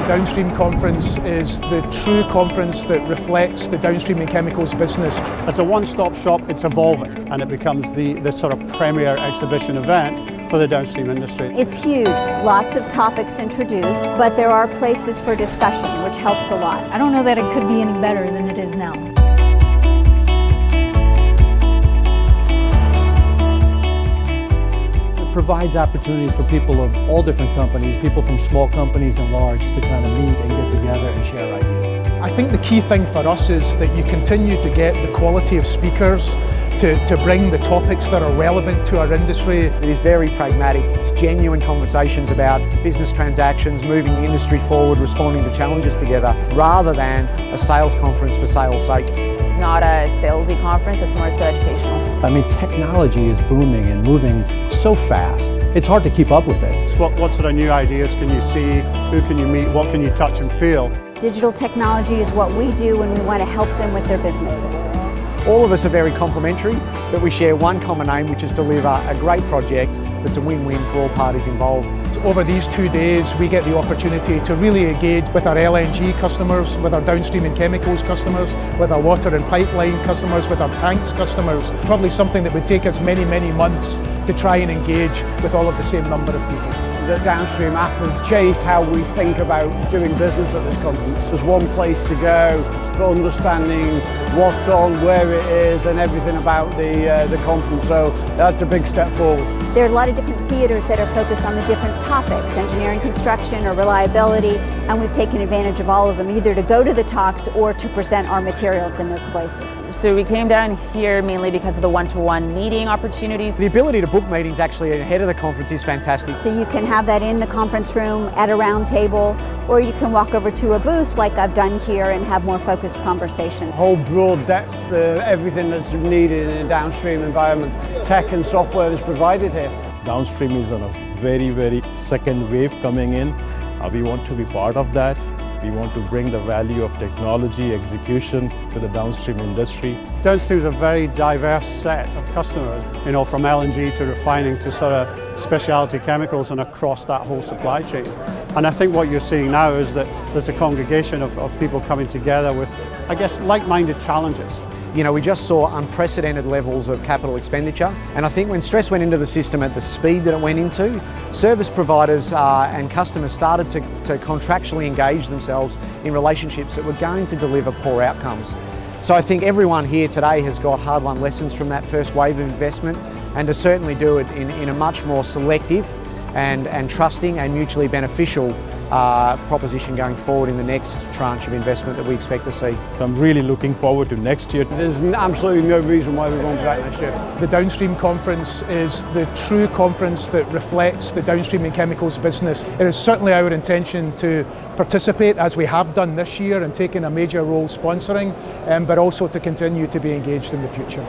Downstream conference is the true conference that reflects the downstream and chemicals business. As a one-stop shop, it's evolving and it becomes the sort of premier exhibition event for the downstream industry. It's huge, lots of topics introduced, but there are places for discussion, which helps a lot. I don't know that it could be any better than it is now. Provides opportunities for people of all different companies, people from small companies and large, to kind of meet and get together and share ideas. I think the key thing for us is that you continue to get the quality of speakers to bring the topics that are relevant to our industry. It is very pragmatic. It's genuine conversations about business transactions, moving the industry forward, responding to challenges together, rather than a sales conference for sales' sake. It's not a salesy conference, it's more so educational. I mean, technology is booming and moving so fast. It's hard to keep up with it. What sort of new ideas can you see? Who can you meet? What can you touch and feel? Digital technology is what we do and we want to help them with their businesses. All of us are very complementary, but we share one common aim, which is to deliver a great project that's a win-win for all parties involved. So over these 2 days, we get the opportunity to really engage with our LNG customers, with our downstream and chemicals customers, with our water and pipeline customers, with our tanks customers. Probably something that would take us many, many months to try and engage with all of the same number of people. The Downstream app has changed how we think about doing business at this conference. There's one place to go for understanding what's on, where it is, and everything about the conference. So that's a big step forward. There are a lot of different theaters that are focused on the different topics, engineering, construction, or reliability, and we've taken advantage of all of them, either to go to the talks or to present our materials in those places. So we came down here mainly because of the one-to-one meeting opportunities. The ability to book meetings actually ahead of the conference is fantastic. So you can have that in the conference room at a round table, or you can walk over to a booth like I've done here and have more focused conversation. Whole broad depth, everything that's needed in a downstream environment. Tech and software is provided here. Downstream is on a very second wave coming in. We want to be part of that. We want to bring the value of technology execution to the downstream industry. Downstream is a very diverse set of customers, you know, from LNG to refining to sort of specialty chemicals and across that whole supply chain. And I think what you're seeing now is that there's a congregation of people coming together with, I guess, like-minded challenges. You know, we just saw unprecedented levels of capital expenditure, and I think when stress went into the system at the speed that it went into, service providers and customers started to contractually engage themselves in relationships that were going to deliver poor outcomes. So I think everyone here today has got hard-won lessons from that first wave of investment, and to certainly do it in a much more selective and trusting and mutually beneficial proposition going forward in the next tranche of investment that we expect to see. I'm really looking forward to next year. There's absolutely no reason why we won't be back next year. The Downstream conference is the true conference that reflects the downstream and chemicals business. It is certainly our intention to participate, as we have done this year, and taken a major role sponsoring, but also to continue to be engaged in the future.